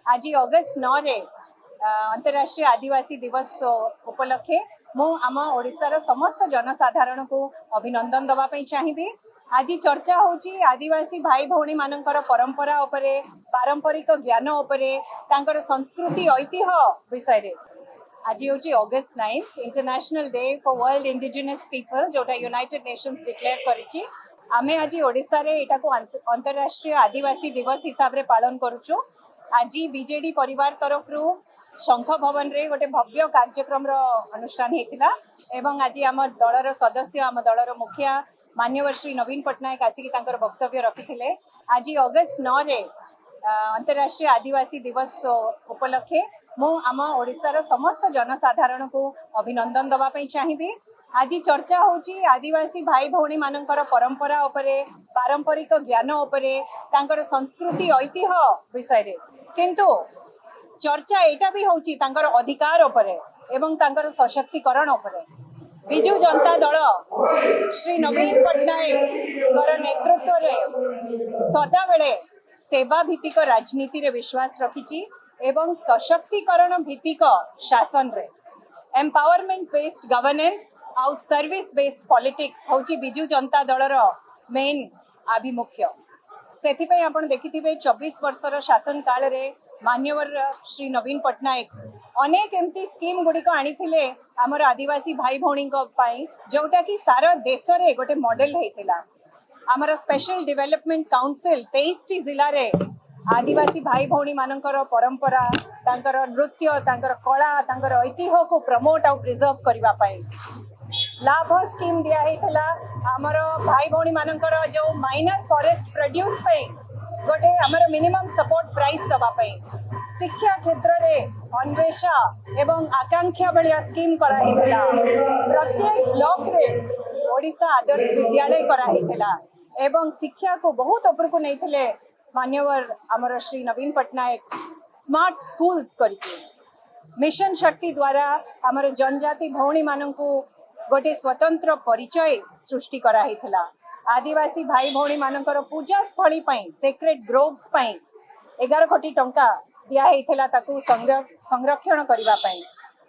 आज अगस्ट 9 रे अंतर्राष्ट्रीय आदिवासी दिवस उपलक्षे मु आम ओडिशार समस्त जनसाधारण को अभिनंदन दबा चाहिए। आज चर्चा होची आदिवासी भाई भौणी मानकर परंपरा उपरे, पारंपरिक ज्ञान उपरे, तांकर संस्कृति ऐतिह्य विषय रे। आज होची August 9 international day for world indigenous people जोटा यूनाइटेड नेशंस डिक्लेयर करिछि। आमे आज ओडिसा रे एटा को अंतर्राष्ट्रीय आदिवासी दिवस हिसाब रे पालन करूछु। आज बीजेडी परिवार तरफ रु शंख भवन रे गोटे भव्य कार्यक्रम रो अनुष्ठान हेतिला एवं आज आम दलर सदस्य आम दलर मुखिया मान्यवर श्री नवीन पट्टनायक आसिक तांकर वक्तव्य रखिथिले। आज अगस्ट 9 रे अंतर्राष्ट्रीय आदिवासी दिवस उपलक्षे मु आम ओडिशार समस्त जनसाधारण को अभिनंदन दबा चाहिए। आज चर्चा होची आदिवासी भाई भौणी मानकर परंपरा उपरे, पारंपरिक ज्ञान उपरे, तांकर संस्कृति ऐतिह्य विषय रे। किंतु चर्चा एटा भी होची तांकर अधिकार उपरे एवं तांकर सशक्तिकरण उपरे। बिजू जनता दल श्री नवीन पट्टनायक नेतृत्व रे सदा बेले सेवा भित्तिक राजनीति रे विश्वास रखिची एवं सशक्तिकरण भित्तिक शासन रे एम्पावरमेंट बेस्ड गवर्नेंस आउ सर्विस बेस्ड पॉलिटिक्स होची बिजू जनता दलर मेन आभिमुख्य। सेथिपई आपण देखिथिबे 24 वर्षर शासन काल रे मान्यवर श्री नवीन पट्टनायक अनेक एमती स्कीम गुड़िक आनीथिले आमर आदिवासी भाई भौणी जोटा कि सारा देश रे गोटे मॉडल हेतिला। आमर स्पेशल डेवलपमेंट काउंसिल 23 जिला रे आदिवासी भाई भौणी मानकर परंपरा, तांकर नृत्य, तांकर कला, तांकर ऐतिह्य को प्रमोट आउ प्रिजर्व करबा पाई लाभ स्कीम दिया हेतिला। आमर भाई भौणी मानकर जो माइनर फॉरेस्ट प्रोड्यूस पे गोटे आमर मिनिमम सपोर्ट प्राइस दबा पाई, शिक्षा क्षेत्र रे अन्वेषा एवं आकांक्षा भलिया स्कीम करा हेतिला। प्रत्येक ब्लॉक रे ओडिशा आदर्श विद्यालय करा हेतिला एवं शिक्षा को बहुत ऊपर को नैथिले मान्यवर आमर श्री नवीन पट्टनायक। स्मार्ट स्कूल्स करके मिशन शक्ति द्वारा आमर जनजाति भौणी माननकु गोटे स्वतंत्र परिचय सृष्टि करा हेतिला। आदिवासी भाई भौणी मानकर पूजा स्थली पई सेक्रेट ग्रोव्स पई 11 कोटी टंका दिया हेतिला ताकू संरक्षण करबा पई।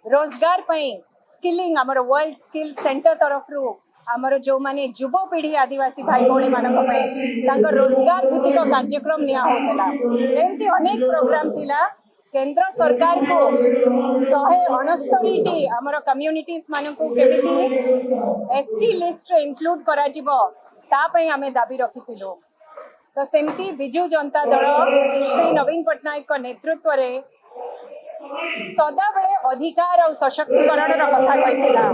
रोजगार पई स्किलिंग आमर वर्ल्ड स्किल सेंटर तरफ रु आमर जो माने युवपीढ़ी आदिवासी भाई भौणी मानक पई तांकर रोजगार भित्तिक कार्यक्रम निया होतला। एमती अनेक प्रोग्राम थिला। केंद्र सरकार को 169 आमर कम्युनिटीज मानकु केमिति एसटी लिस्ट रे इंक्लूड करा जिवो ता पई आमे दाबी रखिथिलु। तो सेमती बिजू जनता दल श्री नवीन पट्टनायक नेतृत्व रे सदा बेले अधिकार और सशक्तिकरण रो कथा कहिथिला।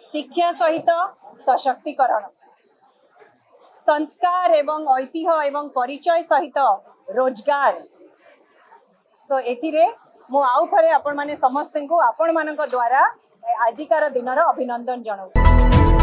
शिक्षा सहित सशक्तिकरण, संस्कार एवं ऐतिह्य एवं परिचय सहित रोजगार। सो एथिरे मु आउ थरे आपण माने समस्त को आपण मानक द्वारा आजिकार दिन अभिनंदन जणाउछु।